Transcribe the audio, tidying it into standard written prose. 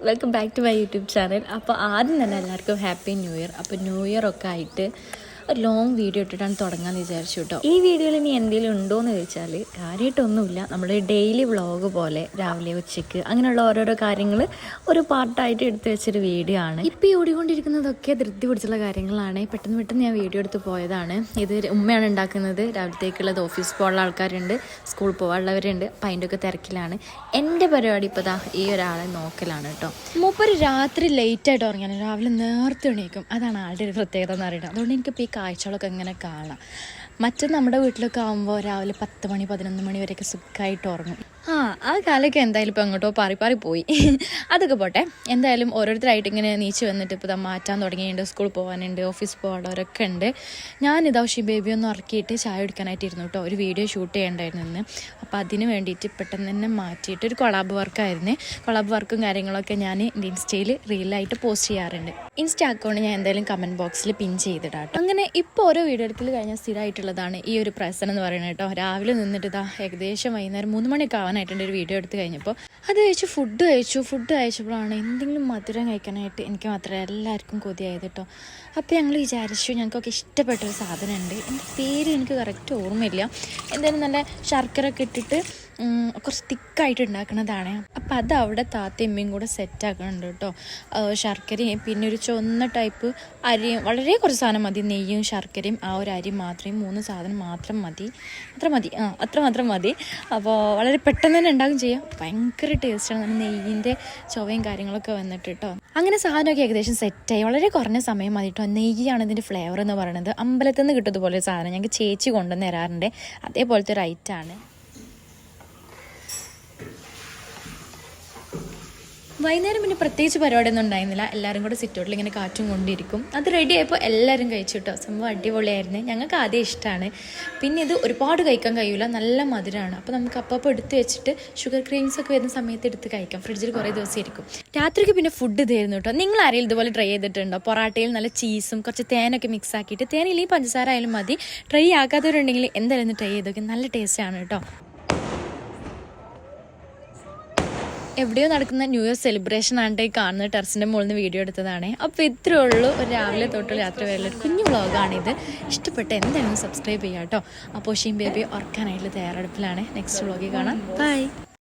Welcome back to my YouTube channel. അപ്പോൾ ആദ്യം തന്നെ എല്ലാവർക്കും ഹാപ്പി ന്യൂ ഇയർ. അപ്പോൾ ന്യൂ ഇയർ ഒക്കെ ആയിട്ട് ഒരു ലോങ് വീഡിയോ ഇട്ടിട്ടാണ് തുടങ്ങാമെന്ന് വിചാരിച്ചു കേട്ടോ. ഈ വീഡിയോയിൽ ഇനി എന്തെങ്കിലും ഉണ്ടോയെന്ന് ചോദിച്ചാൽ കാര്യമായിട്ടൊന്നുമില്ല. നമ്മൾ ഡെയിലി വ്ളോഗ് പോലെ രാവിലെ ഉച്ചയ്ക്ക് അങ്ങനെയുള്ള ഓരോരോ കാര്യങ്ങൾ ഒരു പാർട്ടായിട്ട് എടുത്ത് വെച്ചൊരു വീഡിയോ ആണ്. ഇപ്പോൾ ഈ ഓടിക്കൊണ്ടിരിക്കുന്നതൊക്കെ ധൃതി പിടിച്ചുള്ള കാര്യങ്ങളാണ്. പെട്ടെന്ന് ഞാൻ വീഡിയോ എടുത്ത് പോയതാണ്. ഇത് ഉമ്മയാണ് ഉണ്ടാക്കുന്നത്. രാവിലത്തേക്കുള്ളത് ഓഫീസ് പോകാനുള്ള ആൾക്കാരുണ്ട്, സ്കൂളിൽ പോകാനുള്ളവരുണ്ട്. അപ്പം അതിൻ്റെ ഒക്കെ തിരക്കിലാണ്. എൻ്റെ പരിപാടി ഇപ്പോൾ ദാ ഈ ഒരാളെ നോക്കലാണ് കേട്ടോ. മൂപ്പര് രാത്രി ലേറ്റായിട്ട് ഉറങ്ങിയാണ്, രാവിലെ നേരത്തെ എണീക്കും. അതാണ് ആളുടെ ഒരു പ്രത്യേകത എന്ന് പറയുന്നത്. അതുകൊണ്ട് എനിക്കിപ്പോൾ ഈ കാഴ്ചകളൊക്കെ എങ്ങനെ കാണാം. മറ്റേ നമ്മുടെ വീട്ടിലൊക്കെ ആകുമ്പോൾ രാവിലെ 10 മണി 11 മണി വരെയൊക്കെ സുഖമായിട്ട് ഉറങ്ങും. ആ കാലമൊക്കെ എന്തായാലും ഇപ്പോൾ അങ്ങോട്ടോ പാറി പോയി. അതൊക്കെ പോട്ടെ. എന്തായാലും ഓരോരുത്തരായിട്ട് ഇങ്ങനെ നീച്ച് വന്നിട്ട് ഇപ്പോൾ മാറ്റാൻ തുടങ്ങിയിട്ടുണ്ട്. സ്കൂളിൽ പോകാനുണ്ട്, ഓഫീസിൽ പോകാനുള്ളവരൊക്കെ ഉണ്ട്. ഞാനിതാ ബേബി ഒന്ന് ഉറക്കിയിട്ട് ചായ കുടിക്കാനായിട്ട് ഇരുന്നു കേട്ടോ. ഒരു വീഡിയോ ഷൂട്ട് ചെയ്യേണ്ടായിരുന്നു ഇന്ന്. അപ്പോൾ അതിന് വേണ്ടിയിട്ട് പെട്ടെന്ന് തന്നെ മാറ്റിയിട്ട് ഒരു കൊളാബ് വർക്കായിരുന്നു. കൊളാബ് വർക്കും കാര്യങ്ങളൊക്കെ ഞാൻ ഇൻസ്റ്റയിൽ റീലായിട്ട് പോസ്റ്റ് ചെയ്യാറുണ്ട്. ഇൻസ്റ്റ അക്കൗണ്ട് ഞാൻ എന്തായാലും കമൻറ്റ് ബോക്സിൽ പിൻ ചെയ്തിടാം കേട്ടോ. അങ്ങനെ ഇപ്പോൾ ഓരോ വീഡിയോ എടുക്കൽ കഴിഞ്ഞാൽ സ്ഥിരമായിട്ടുള്ളതാണ് ഈ ഒരു പ്രസനം എന്ന് പറയുന്നത് കേട്ടോ. രാവിലെ നിന്നിട്ട് ഇതാ ഏകദേശം വൈകുന്നേരം 3 മണിയൊക്കെ ആവാനായിട്ടുണ്ട് ഒരു വീഡിയോ എടുത്ത് കഴിഞ്ഞപ്പോൾ. അത് കഴിച്ചു ഫുഡ് കഴിച്ചപ്പോഴാണ് എന്തെങ്കിലും മധുരം കഴിക്കാനായിട്ട് എനിക്ക് മാത്രമേ എല്ലാവർക്കും കൊതിയായത് കേട്ടോ. അപ്പോൾ ഞങ്ങൾ വിചാരിച്ചു ഞങ്ങൾക്കൊക്കെ ഇഷ്ടപ്പെട്ടൊരു സാധനമുണ്ട്. എൻ്റെ പേര് എനിക്ക് കറക്റ്റ് ഓർമ്മയില്ല. എന്തായാലും നല്ല ശർക്കര ഒക്കെ ഇട്ടിട്ട് കുറച്ച് തിക്കായിട്ട് ഉണ്ടാക്കുന്നതാണ്. അപ്പം അത് അവിടെ താത്തയമ്മയും കൂടെ സെറ്റാക്കുന്നുണ്ട് കേട്ടോ. ശർക്കരയും പിന്നെ ഒരു ചുവന്ന ടൈപ്പ് അരിയും, വളരെ കുറച്ച് സാധനം മതി. നെയ്യും ശർക്കരയും ആ ഒരു അരി മാത്രമേ, 3 സാധനം മാത്രം മതി. അത്ര മതി. അപ്പോൾ വളരെ പെട്ടെന്ന് തന്നെ ഉണ്ടാകും ചെയ്യാം. ഭയങ്കര ടേസ്റ്റാണ്. നല്ല നെയ്യിൻ്റെ ചുവയും കാര്യങ്ങളൊക്കെ വന്നിട്ട് കേട്ടോ. അങ്ങനെ സാധനമൊക്കെ ഏകദേശം സെറ്റായി. വളരെ കുറഞ്ഞ സമയം മതി കേട്ടോ. നെയ്യാണ് ഇതിൻ്റെ ഫ്ലേവർ എന്ന് പറയുന്നത്. അമ്പലത്തിൽ നിന്ന് കിട്ടുന്നതുപോലെ സാധനം ഞങ്ങൾക്ക് ചേച്ചി കൊണ്ടുവന്ന് തരാറുണ്ട്. അതേപോലത്തെ ഒരു ഐറ്റമാണ്. വൈകുന്നേരം പിന്നെ പ്രത്യേകിച്ച് പരിപാടിയൊന്നും ഉണ്ടായിരുന്നില്ല. എല്ലാവരും കൂടെ സിറ്റൗട്ടിൽ ഇങ്ങനെ കാറ്റും കൊണ്ടിരിക്കും. അത് റെഡി ആയപ്പോൾ എല്ലാവരും കഴിച്ചു കേട്ടോ. സംഭവം അടിപൊളിയായിരുന്നു. ഞങ്ങൾക്ക് ആദ്യം ഇഷ്ടമാണ്. പിന്നെ ഇത് ഒരുപാട് കഴിക്കാൻ കഴിയില്ല, നല്ല മധുരമാണ്. അപ്പോൾ നമുക്ക് അപ്പോൾ എടുത്ത് വെച്ചിട്ട് ഷുഗർ ക്രീംസ് ഒക്കെ വരുന്ന സമയത്ത് എടുത്ത് കഴിക്കാം. ഫ്രിഡ്ജിൽ കുറേ ദിവസം ഇരിക്കും. രാത്രിക്ക് പിന്നെ ഫുഡ് ഇതായിരുന്നു കേട്ടോ. നിങ്ങൾ ആരെങ്കിലും ഇതുപോലെ ട്രൈ ചെയ്തിട്ടുണ്ടോ? പൊറാട്ടയിൽ നല്ല ചീസും കുറച്ച് തേനൊക്കെ മിക്സ് ആക്കിയിട്ട്, തേനില്ലെങ്കിൽ പഞ്ചസാര ആയാലും മതി. ട്രൈ ആക്കാത്തവരുണ്ടെങ്കിൽ എന്തായാലും ട്രൈ ചെയ്തൊക്കെ. നല്ല ടേസ്റ്റാണ് കേട്ടോ. എവിടെയോ നടക്കുന്ന ന്യൂ ഇയർ സെലിബ്രേഷൻ ആണ്ട് കാണുന്ന ടെറസിൻ്റെ മുകളിൽ നിന്ന് വീഡിയോ എടുത്തതാണ്. അപ്പോൾ ഇത്രയേ ഉള്ളൂ. ഒരു രാവിലെ തൊട്ടുള്ള യാത്ര വരെയുള്ള ഒരു കുഞ്ഞു വ്ളോഗാണിത്. ഇഷ്ടപ്പെട്ട് എന്തായാലും സബ്സ്ക്രൈബ് ചെയ്യാം കേട്ടോ. അപ്പോൾ ബേബി ഉറക്കാനായിട്ടുള്ള തയ്യാറെടുപ്പിലാണ്. നെക്സ്റ്റ് വ്ളോഗിൽ കാണാം. ബൈ.